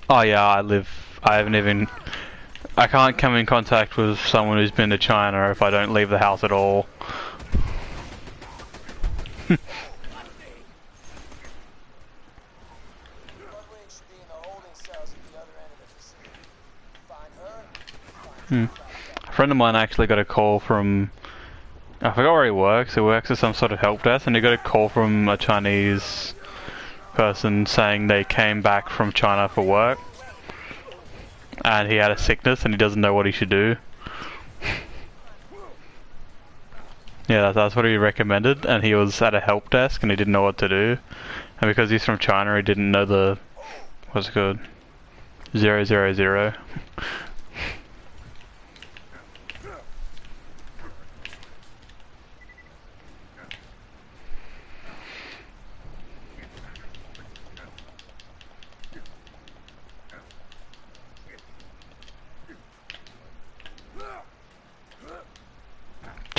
Oh yeah, I haven't even, I can't come in contact with someone who's been to China if I don't leave the house at all. A friend of mine actually got a call from, I forgot where he works. He works at some sort of help desk, and he got a call from a Chinese person saying they came back from China for work, and he had a sickness and he doesn't know what he should do. Yeah, that's what he recommended, and he was at a help desk and he didn't know what to do. And because he's from China, he didn't know the, what's it called? 000.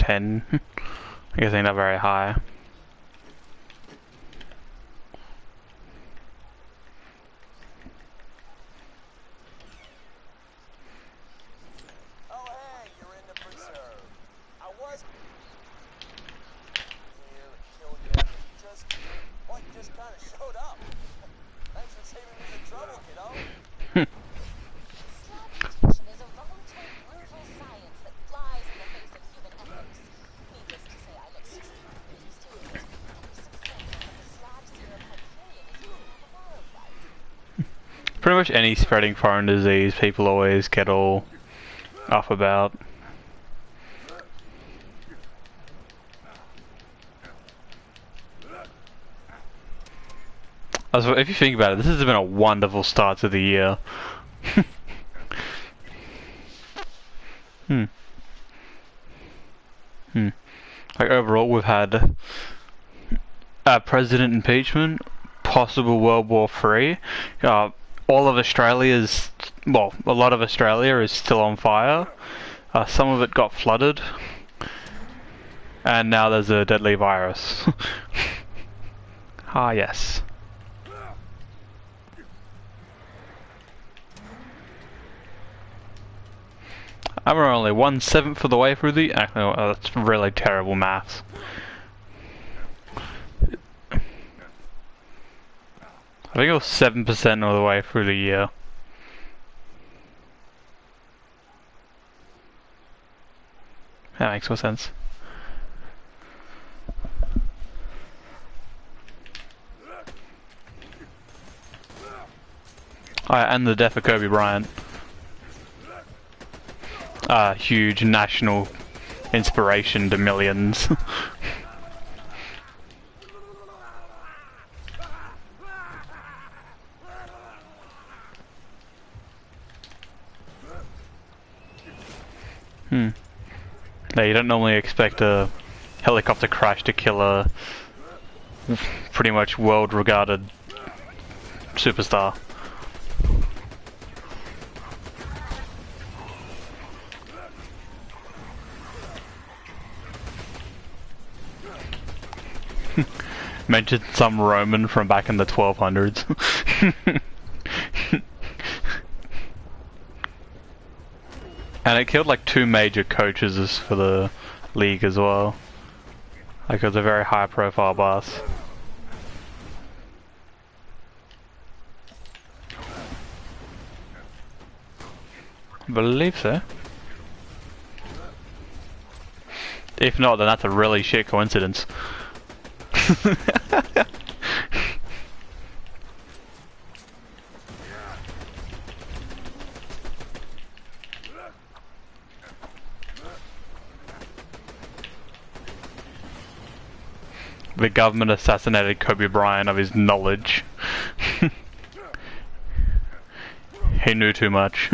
10. I guess ain't not very high. Pretty much any spreading foreign disease, people always get all up about. If you think about it, this has been a wonderful start to the year. Like overall, we've had president impeachment, possible World War III. All of Australia's, well, a lot of Australia is still on fire. Some of it got flooded, and now there's a deadly virus. Ah, yes. And we're only 1/7 of the way through the. Actually, that's really terrible maths. I think it was 7% of the way through the year. That makes more sense. And the death of Kobe Bryant. Huge national inspiration to millions. Yeah, you don't normally expect a helicopter crash to kill a pretty much world-regarded superstar. Mentioned some Roman from back in the 1200s. And it killed like 2 major coaches for the league as well. Like it was a very high profile boss. I believe so. If not, then that's a really shit coincidence. The government assassinated Kobe Bryant of his knowledge. He knew too much.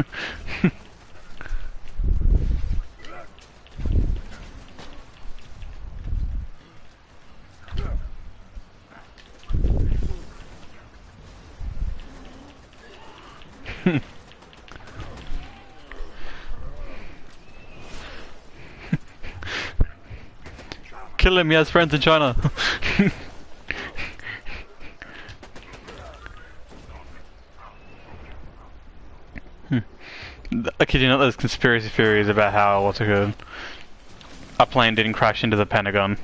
Kill him, he has friends in China. I kid you not, there's conspiracy theories about how, what's it called, a plane didn't crash into the Pentagon.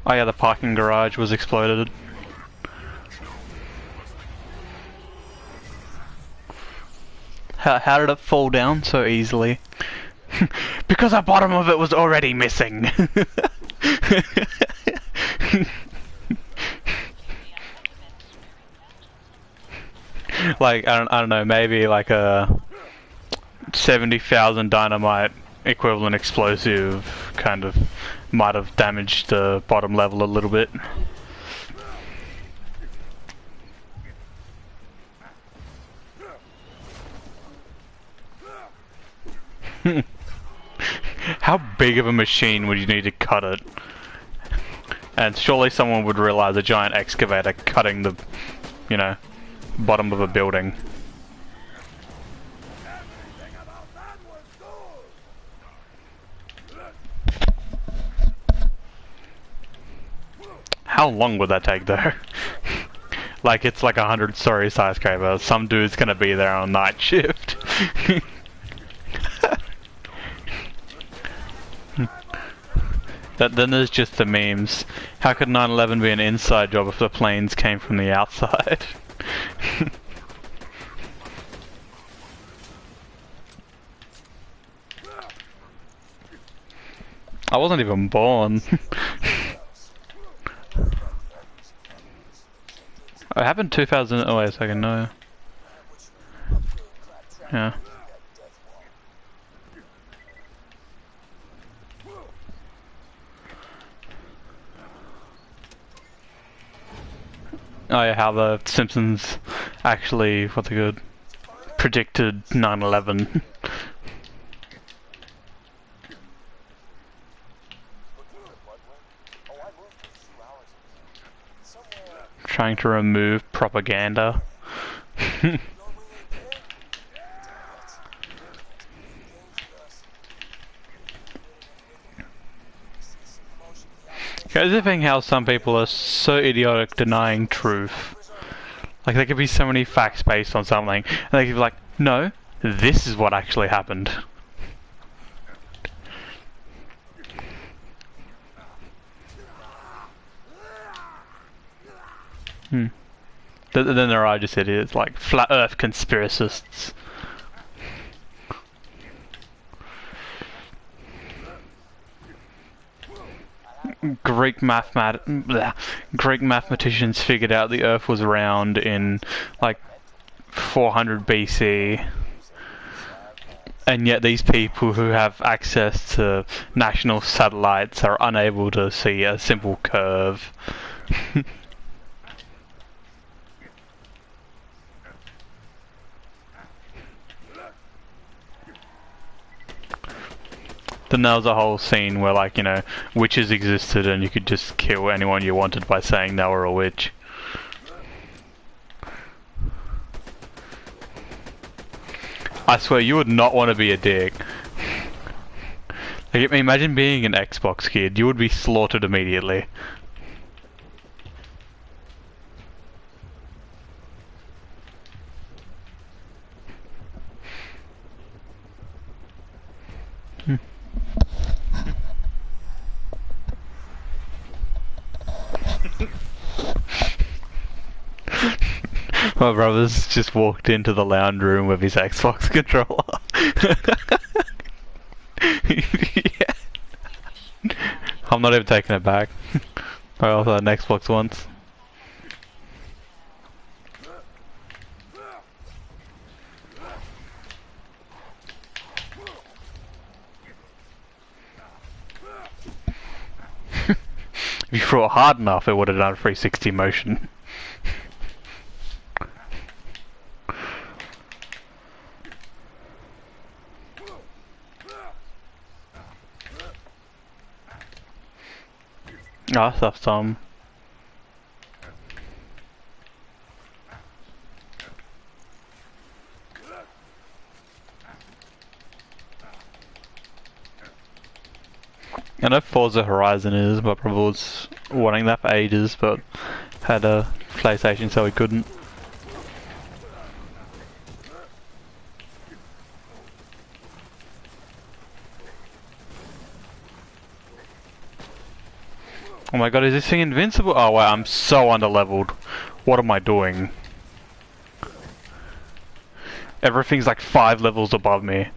Oh yeah, the parking garage was exploded. How did it fall down so easily? Because the bottom of it was already missing. Like, I don't know, maybe like a 70,000 dynamite equivalent explosive kind of might have damaged the bottom level a little bit. How big of a machine would you need to cut it? And surely someone would realize a giant excavator cutting the, you know, bottom of a building. How long would that take though? Like it's like 100-story skyscraper. Some dude's gonna be there on night shift. Then there's just the memes. How could 9/11 be an inside job if the planes came from the outside? I wasn't even born. It happened 2000. Oh wait a second, no. Yeah. Oh yeah, how the Simpsons actually, what's it good, predicted 9/11. Trying to remove propaganda. Here's the thing, how some people are so idiotic denying truth. Like there could be so many facts based on something, and they could be like, no, this is what actually happened. Then there are just idiots like flat earth conspiracists. Greek mathematicians figured out the Earth was round in like 400 BC, and yet these people who have access to national satellites are unable to see a simple curve. Then there was a whole scene where, like, you know, witches existed and you could just kill anyone you wanted by saying they were a witch. I swear, you would not want to be a dick. Like, imagine being an Xbox kid. You would be slaughtered immediately. My brother's just walked into the lounge room with his Xbox controller. Yeah. I'm not even taking it back. I also had an Xbox once. If you threw it hard enough, it would have done 360 motion. Oh, that's some. I know Forza Horizon is, but probably was wanting that for ages, but had a PlayStation so he couldn't. Oh my god, is this thing invincible? Oh wait, I'm so underleveled. What am I doing? Everything's like 5 levels above me.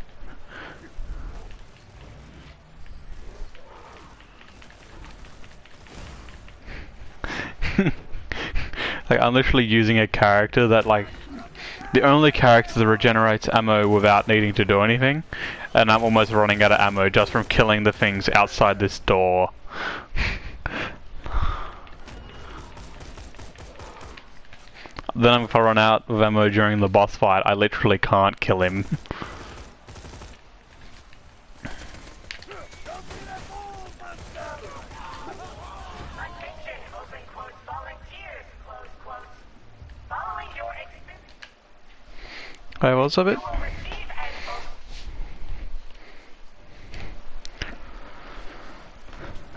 Like, I'm literally using a character that, like, the only character that regenerates ammo without needing to do anything, and I'm almost running out of ammo just from killing the things outside this door. Then if I run out of ammo during the boss fight, I literally can't kill him. Wait, what's up it?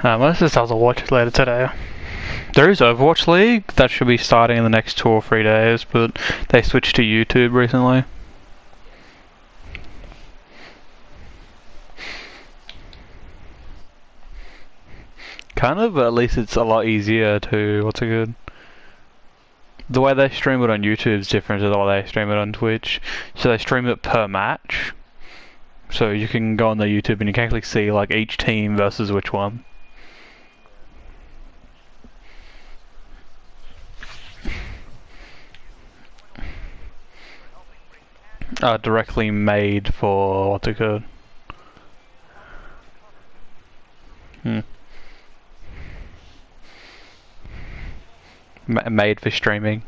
Most of this I'll watch later today. There is Overwatch League that should be starting in the next 2 or 3 days, but they switched to YouTube recently. Kind of, but at least it's a lot easier to, what's it good? The way they stream it on YouTube is different to the way they stream it on Twitch. So they stream it per match. So you can go on their YouTube and you can actually see like each team versus which one. Directly made for, what's it called? Made for streaming.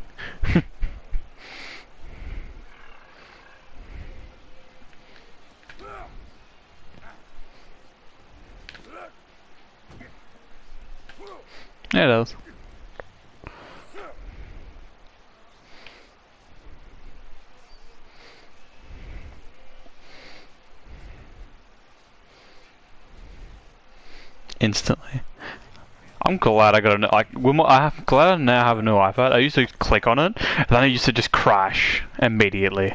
Yeah, it does. Instantly. I'm glad I got a new, glad I now have a new iPad. I used to click on it, and then I used to just crash immediately.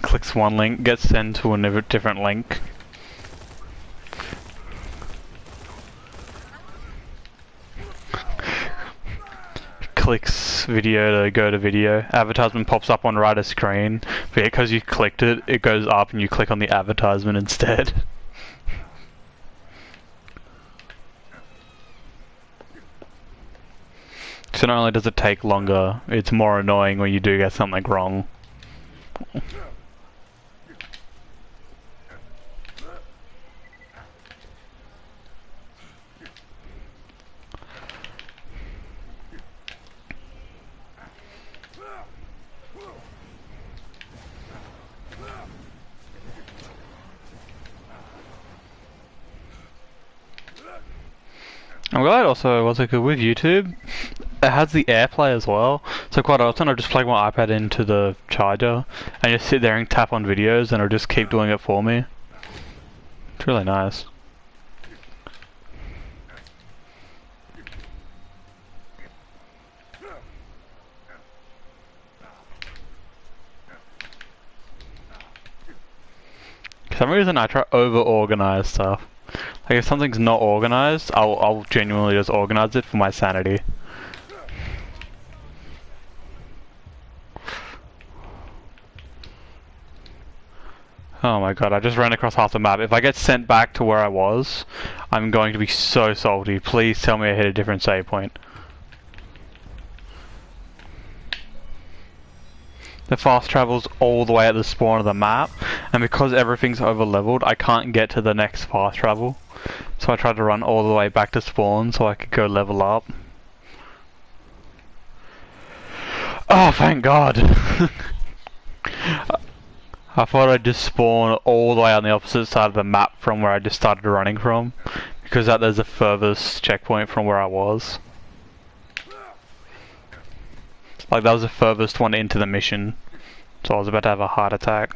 Clicks one link, gets sent to a different link. Clicks video to go to video. Advertisement pops up on right of screen, but because you clicked it, it goes up and you click on the advertisement instead. So not only does it take longer, it's more annoying when you do get something wrong. I'm glad also, what's it good with YouTube? It has the AirPlay as well, so quite often I just plug my iPad into the charger and just sit there and tap on videos and it'll just keep doing it for me. It's really nice. For some reason I try over-organize stuff. Like if something's not organized, I'll genuinely just organize it for my sanity. Oh my god, I just ran across half the map. If I get sent back to where I was, I'm going to be so salty. Please tell me I hit a different save point. The fast travel's all the way at the spawn of the map, and because everything's over leveled, I can't get to the next fast travel. So I tried to run all the way back to spawn so I could go level up. Oh, thank God! I thought I'd just spawn all the way on the opposite side of the map from where I just started running from, because there's the furthest checkpoint from where I was. Like, that was the furthest one into the mission, so I was about to have a heart attack.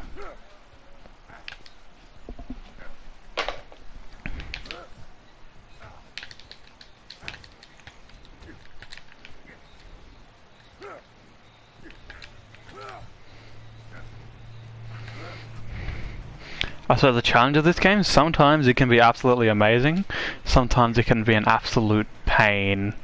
So the challenge of this game, sometimes it can be absolutely amazing, sometimes it can be an absolute pain.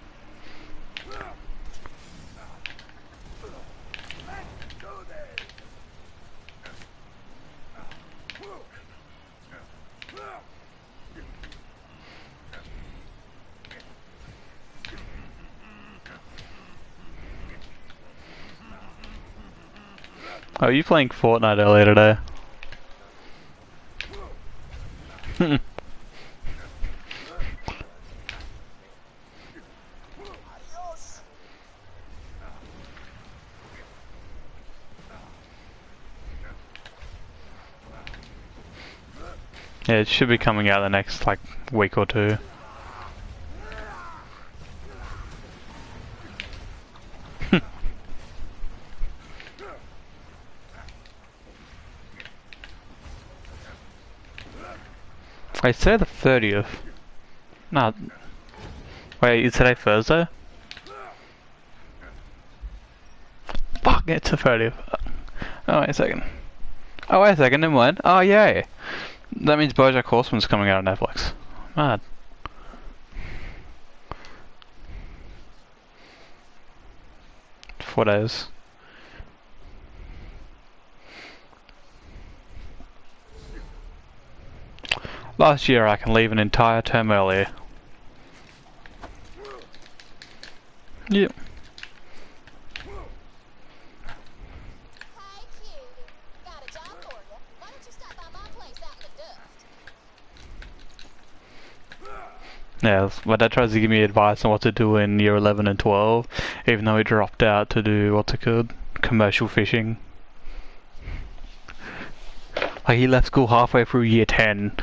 Oh, you playing Fortnite earlier today? Yeah, it should be coming out the next, like, week or two. Wait, today the 30th? No. Wait, is today Thursday? Fuck, it's the 30th. Oh, wait a second. Oh, wait a second, never mind. Oh, yay. That means BoJack Horseman's coming out on Netflix. Mad. Four days. Last year I can leave an entire term earlier. Yep. Yeah, my dad tries to give me advice on what to do in year 11 and 12, even though he dropped out to do, what's it called? Commercial fishing. Like, he left school halfway through year 10.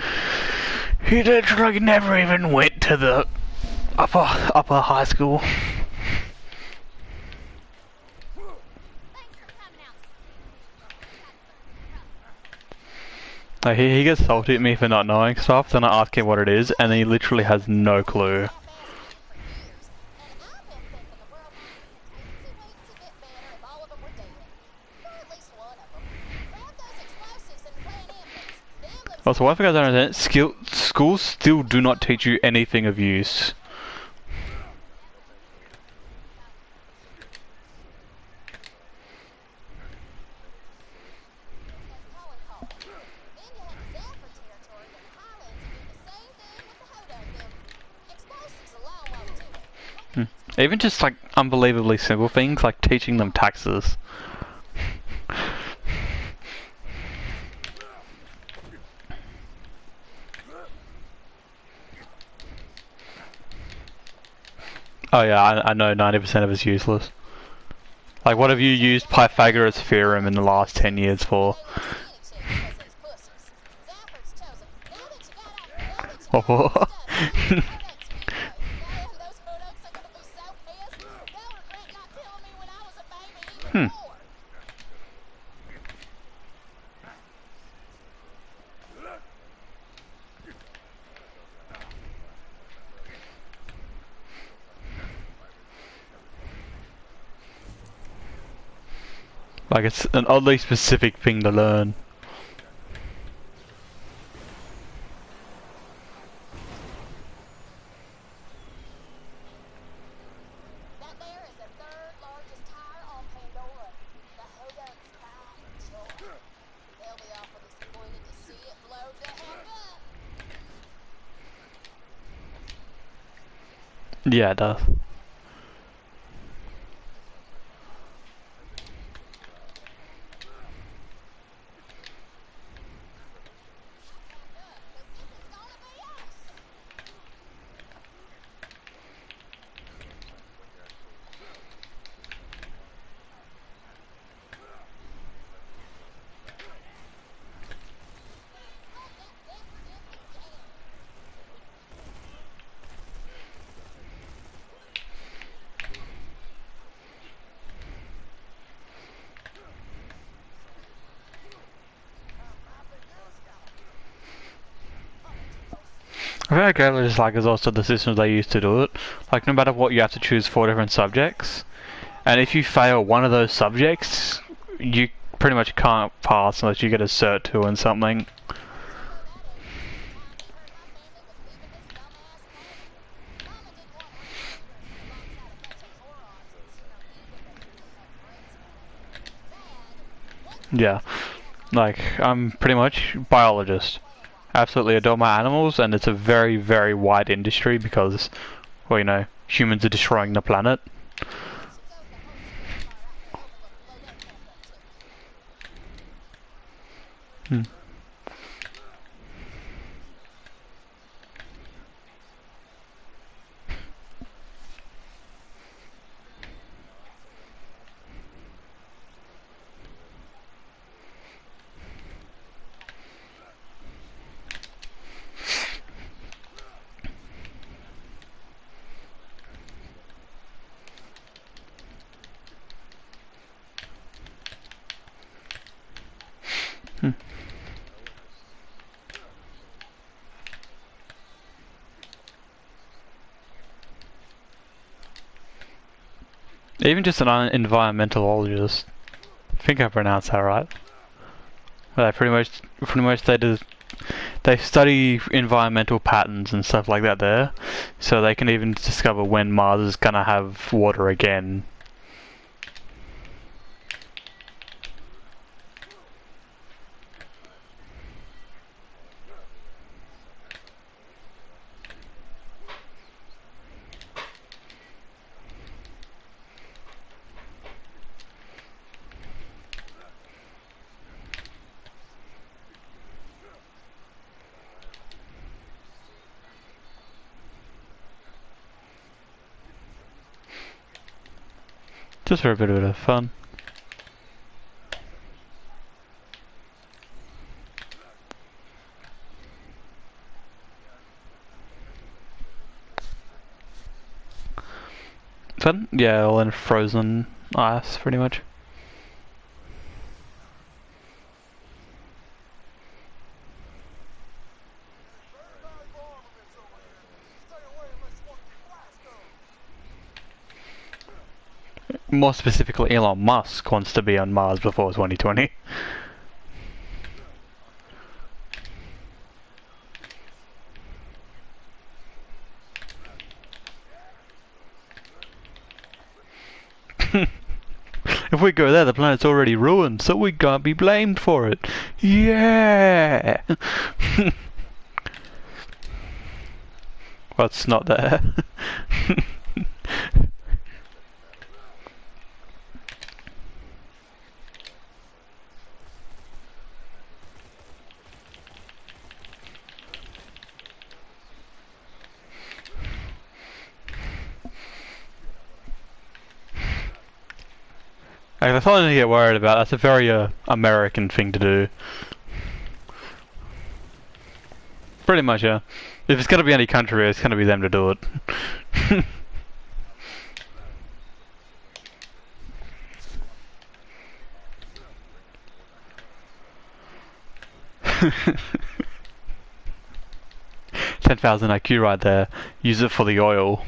He literally never even went to the upper high school. Like, he gets salty at me for not knowing stuff, then I ask him what it is, and he literally has no clue. Also, one thing I don't understand, schools still do not teach you anything of use. Even just like unbelievably simple things like teaching them taxes. Oh yeah, I know 90% of it's useless. Like, what have you used Pythagoras' theorem in the last 10 years for? Hmm. Like, it's an oddly specific thing to learn. Yeah, it does. I think a great dislike is also the systems they used to do it. Like, no matter what, you have to choose 4 different subjects. And if you fail one of those subjects, you pretty much can't pass unless you get a Cert 2 in something. Yeah. Like, I'm pretty much biologist. Absolutely adore my animals, and it's a very, very wide industry because, well, you know, humans are destroying the planet. Hmm. Hmm. Even just an environmentalologist. I think I pronounced that right. Well, pretty much they study environmental patterns and stuff like that there, so they can even discover when Mars is gonna have water again. Just for a bit of fun. Fun? Yeah, all in frozen ice, pretty much. More specifically, Elon Musk wants to be on Mars before 2020. If we go there, the planet's already ruined, so we can't be blamed for it. Yeah! Well, it's not there. Like, that's something to get worried about. That's a very American thing to do. Pretty much, yeah. If it's gonna be any country, it's gonna be them to do it. $10,000 IQ right there. Use it for the oil.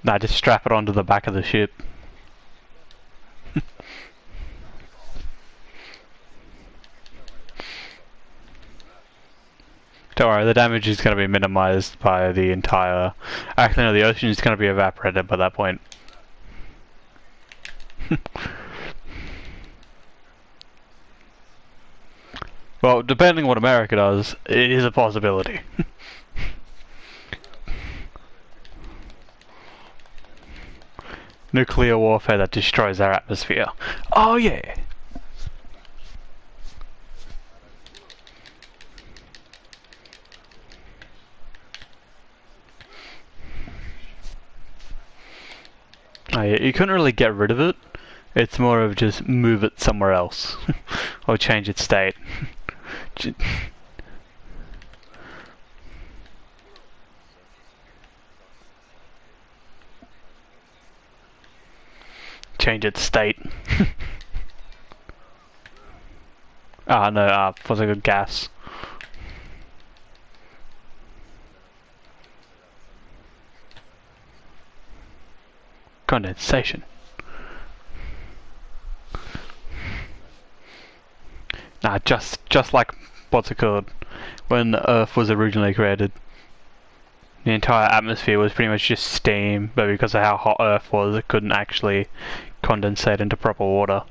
Nah, just strap it onto the back of the ship. Don't worry, the damage is going to be minimized by the entire... Actually, no, the ocean is going to be evaporated by that point. Well, depending on what America does, it is a possibility. Nuclear warfare that destroys our atmosphere. Oh yeah! Oh, yeah, you couldn't really get rid of it. It's more of just move it somewhere else. Or change its state. Change its state. Ah, no, what's it called? Gas. Condensation. Nah, just like, what's it called? When the Earth was originally created. The entire atmosphere was pretty much just steam, but because of how hot Earth was, it couldn't actually condensate into proper water.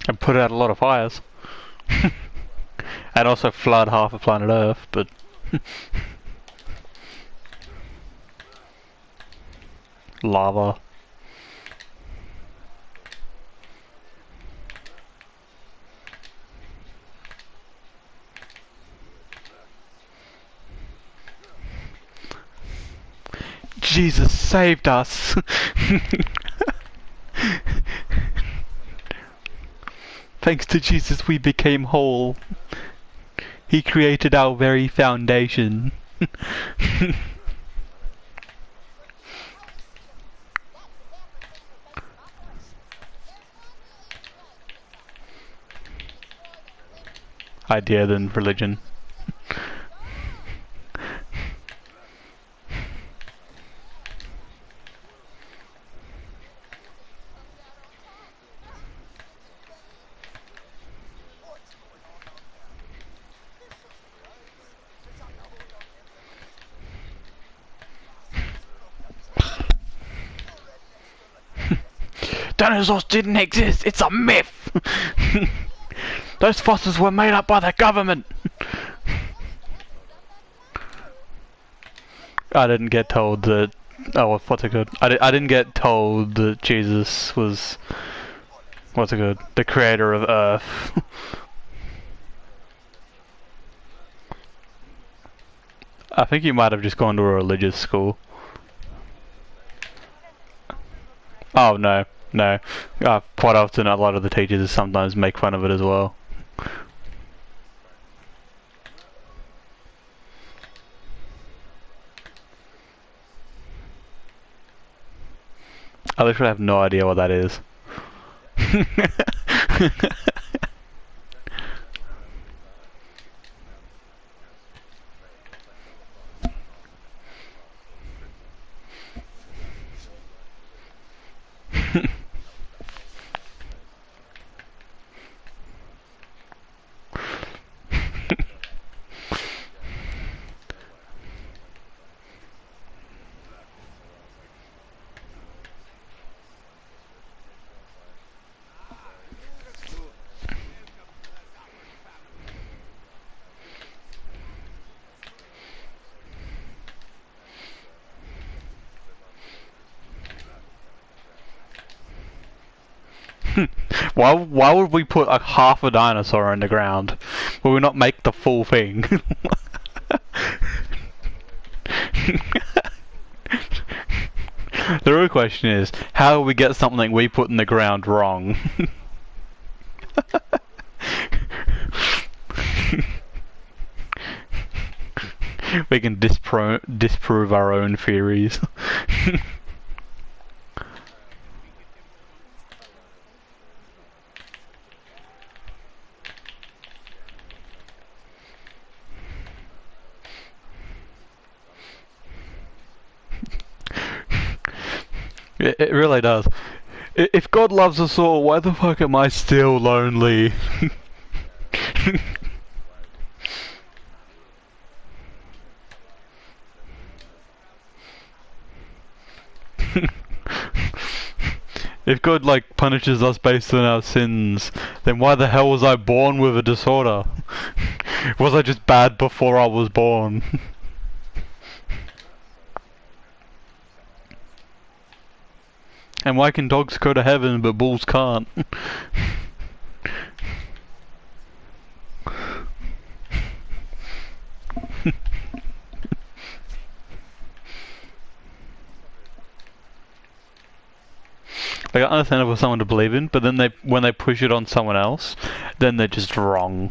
And put out a lot of fires. And also flood half of planet Earth, but... lava. Jesus saved us! Thanks to Jesus we became whole. He created our very foundation. Idea than religion. Dinosaurs didn't exist, it's a myth! Those fossils were made up by the government! I didn't get told that... Oh, what's it called? I didn't get told that Jesus was... What's it called? The creator of Earth. I think you might have just gone to a religious school. Oh, no. No. Quite often a lot of the teachers sometimes make fun of it as well. I literally have no idea what that is. Why would we put like half a dinosaur in the ground? Will we not make the full thing? The real question is, how do we get something we put in the ground wrong? We can disprove our own theories. It really does. If God loves us all, why the fuck am I still lonely? If God like punishes us based on our sins, then why the hell was I born with a disorder? Was I just bad before I was born? And why can dogs go to heaven but bulls can't? Like, understandable for someone to believe in, but then when they push it on someone else, then they're just wrong.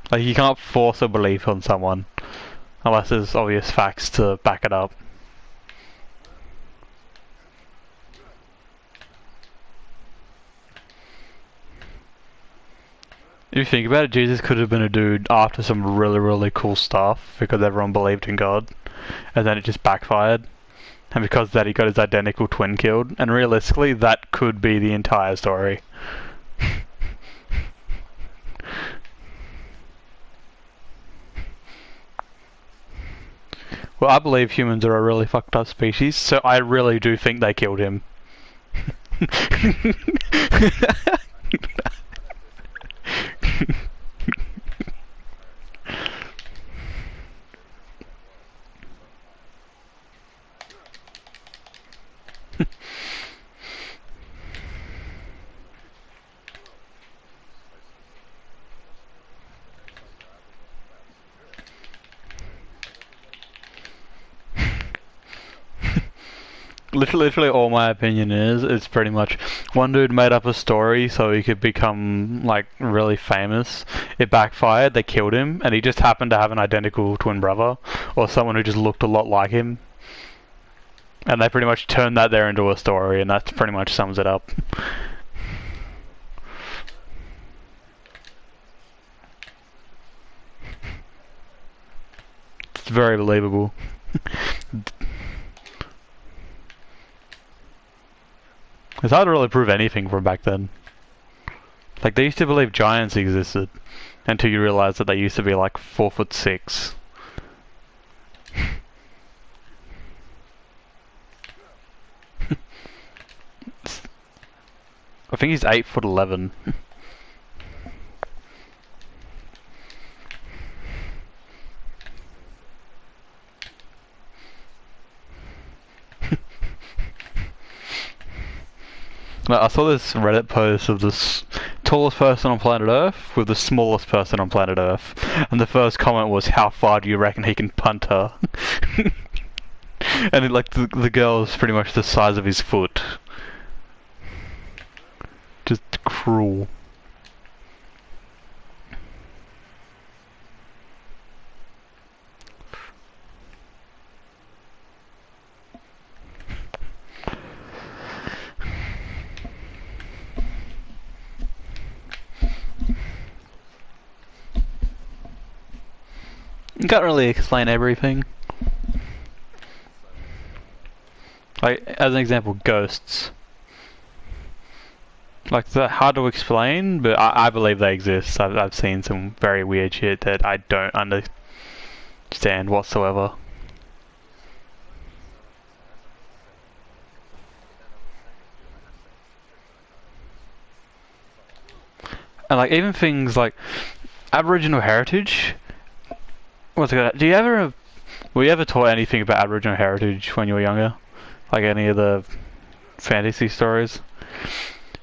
Like, you can't force a belief on someone unless there's obvious facts to back it up. If you think about it, Jesus could have been a dude after some really, really cool stuff because everyone believed in God, and then it just backfired. And because of that, he got his identical twin killed. And realistically, that could be the entire story. Well, I believe humans are a really fucked up species, so I really do think they killed him. Literally all my opinion is pretty much one dude made up a story so he could become like really famous. It backfired, they killed him, and he just happened to have an identical twin brother or someone who just looked a lot like him. And they pretty much turned that there into a story, and that pretty much sums it up. It's very believable. It's hard to really prove anything from back then. Like, they used to believe giants existed, until you realize that they used to be like 4'6". I think he's 8'11". I saw this Reddit post of this tallest person on planet Earth with the smallest person on planet Earth, and the first comment was, "How far do you reckon he can punt her?" And like the girl is pretty much the size of his foot. Just cruel. You can't really explain everything. Like, as an example, ghosts. Like, they're hard to explain, but I believe they exist. I've seen some very weird shit that I don't understand whatsoever. And like, even things like Aboriginal heritage. What's it called? Were you ever taught anything about Aboriginal heritage when you were younger? Like any of the fantasy stories?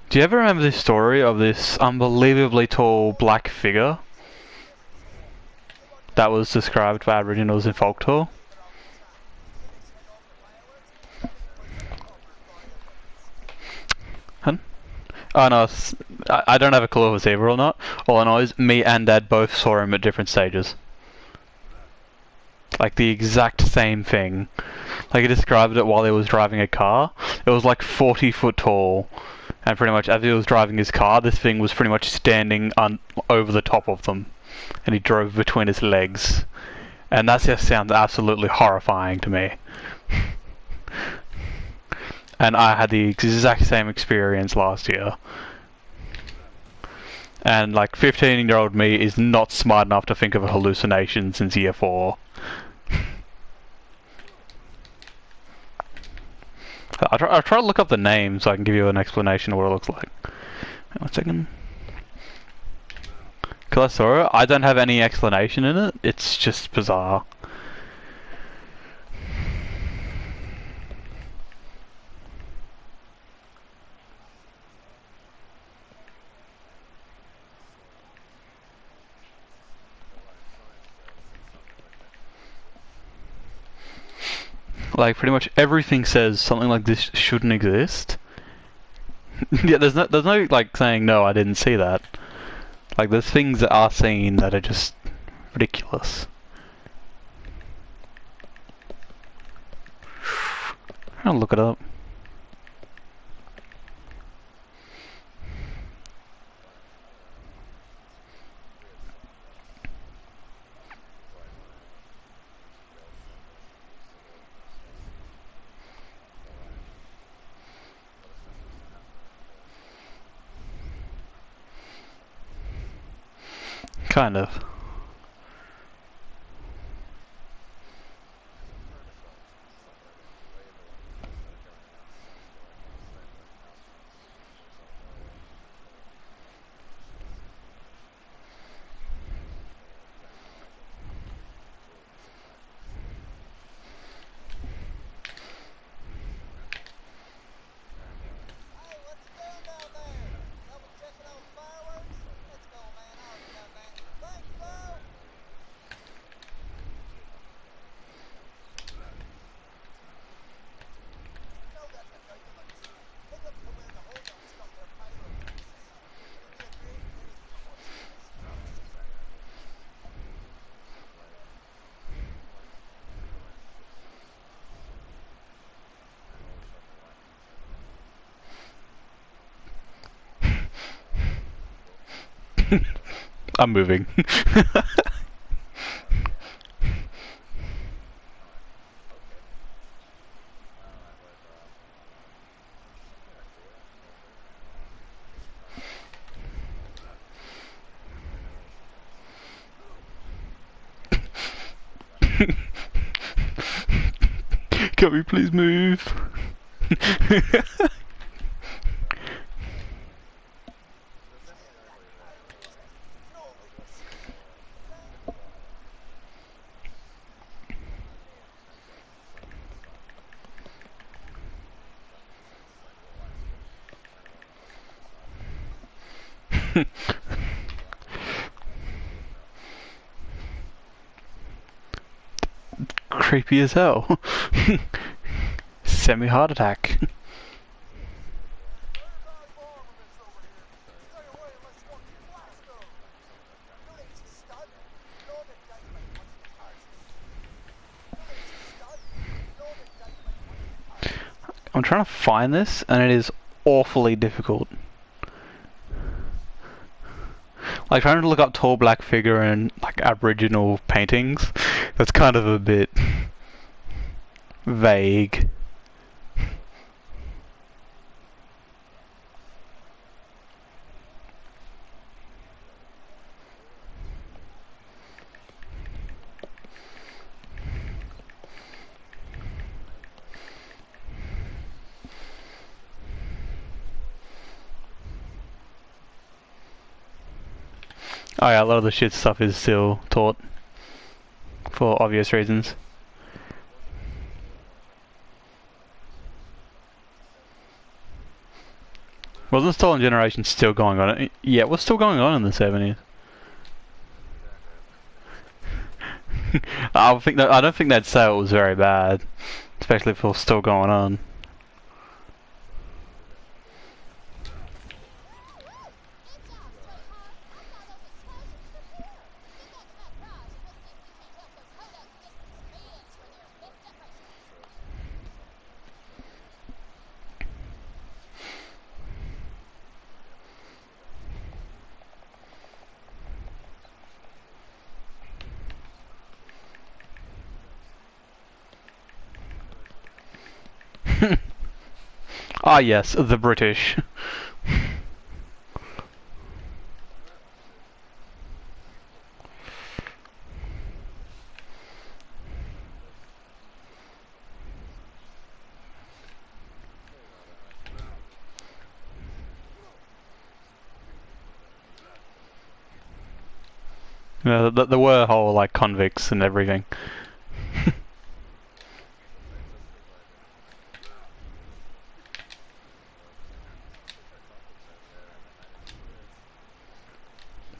Do you ever remember this story of this unbelievably tall black figure that was described by Aboriginals in folklore? Huh? Oh no, I don't have a clue if it's evil or not. All I know is me and Dad both saw him at different stages. Like the exact same thing. Like he described it while he was driving a car. It was like 40 foot tall. And pretty much as he was driving his car, this thing was pretty much standing over the top of them. And he drove between his legs. And that just sounds absolutely horrifying to me. And I had the exact same experience last year. And like 15-year-old me is not smart enough to think of a hallucination since year 4. I'll try to look up the name so I can give you an explanation of what it looks like. Wait 1 second. Because I saw it, I don't have any explanation in it, it's just bizarre. Like pretty much everything says something like this shouldn't exist. Yeah, there's no like saying no, I didn't see that. Like there's things that are seen that are just ridiculous. I'll look it up. Kind of. I'm moving. Can we please move? Creepy as hell. Semi-heart attack. I'm trying to find this, and it is awfully difficult. Like trying to look up tall black figure in like Aboriginal paintings, that's kind of a bit vague. Oh yeah, a lot of the shit stuff is still taught for obvious reasons. Wasn't Stolen Generation still going on? Yeah, it was still going on in the 70s. I don't think they'd say it was very bad, especially if it was still going on. Ah yes, the British. Yeah, there were whole like convicts and everything.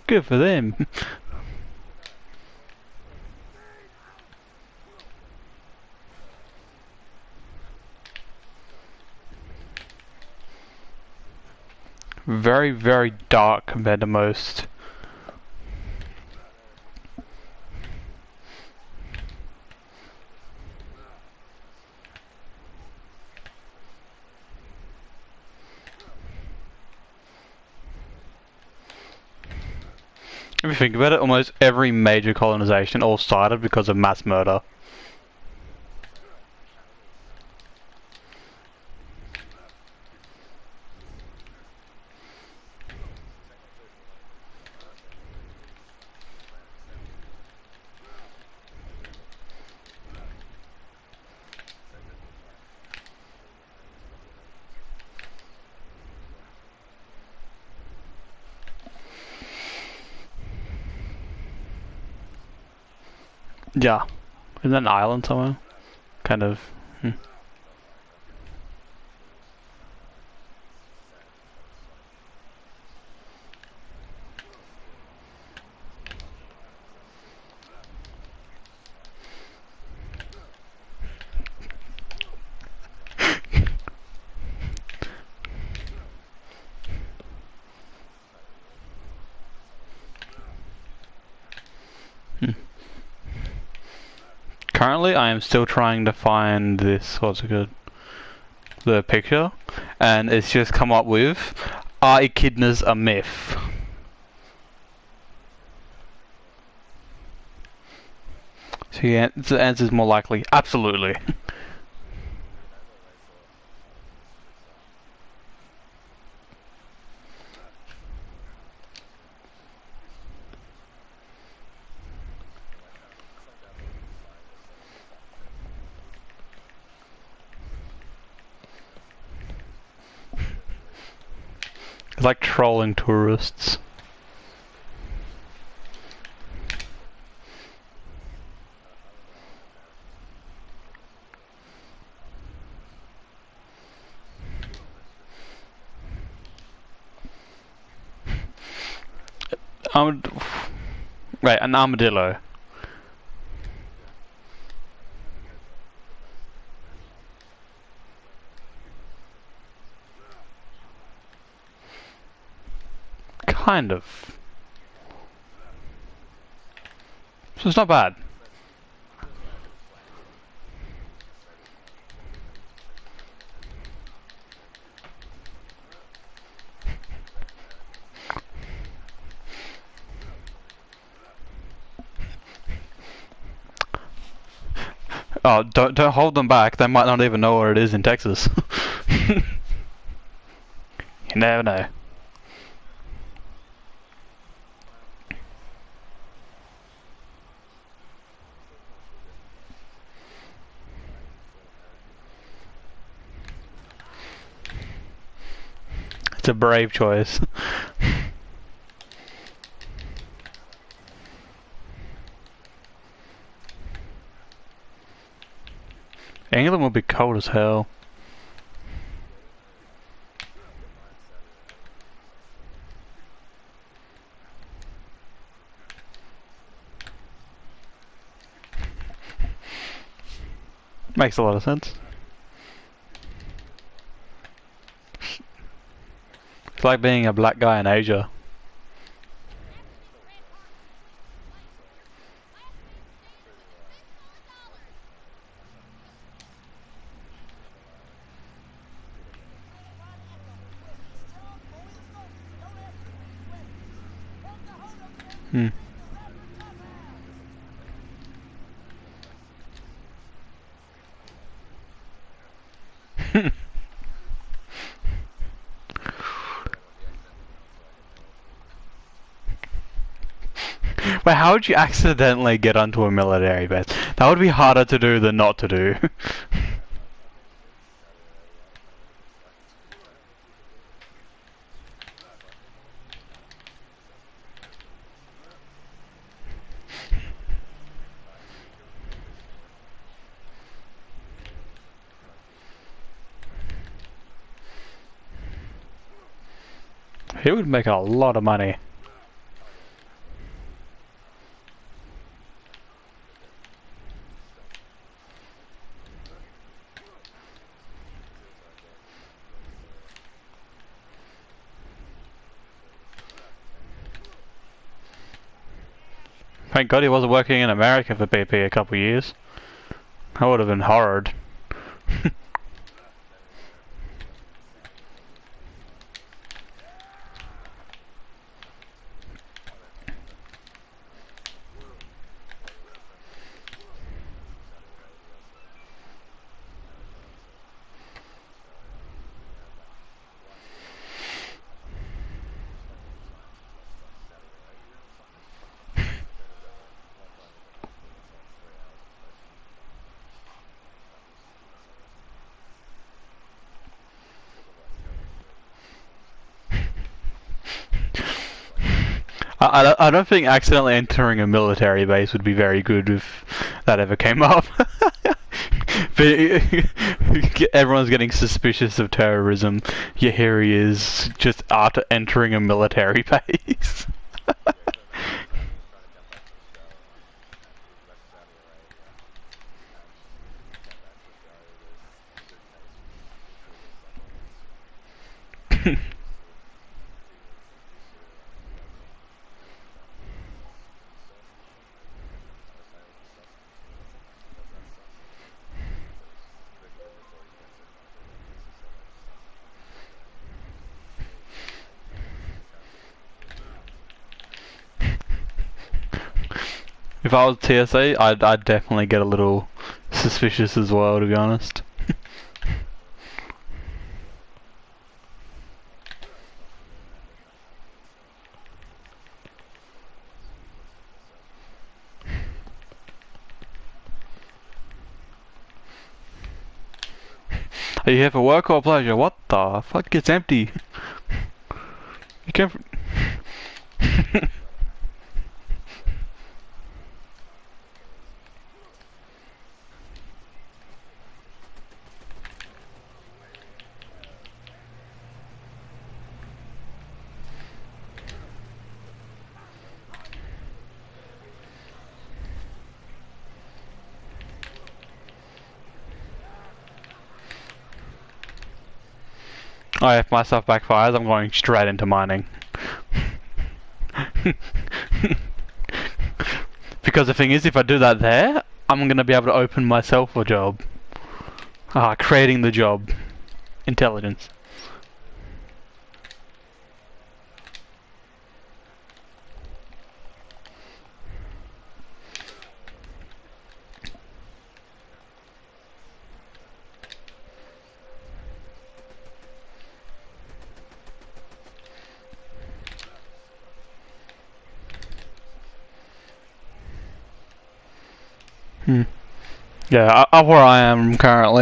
Good for them. very, very dark compared to most. If you think about it, almost every major colonization all started because of mass murder. Yeah. Isn't that an island somewhere? Kind of. Currently, I am still trying to find this, what's it called? The picture, and it's just come up with, are echidnas a myth? So yeah, the answer is more likely, absolutely. It's like trolling tourists. Right, an armadillo. Kind of. So it's not bad. Oh, don't hold them back. They might not even know where it is in Texas. You never know. It's a brave choice. England will be cold as hell. Makes a lot of sense. It's like being a black guy in Asia. Hmm. But how would you accidentally get onto a military base? That would be harder to do than not to do. He would make a lot of money. Thank God he wasn't working in America for BP a couple of years. That would have been horrid. I don't think accidentally entering a military base would be very good if that ever came up. But everyone's getting suspicious of terrorism. Yeah, here he is, just after entering a military base. If I was TSA, I'd definitely get a little suspicious as well, to be honest. Are you here for work or pleasure? What the fuck? It's empty. You came from... Oh, if my stuff backfires, I'm going straight into mining. Because the thing is, if I do that there, I'm gonna be able to open myself a job. Creating the job. Intelligence. Yeah, where I am currently.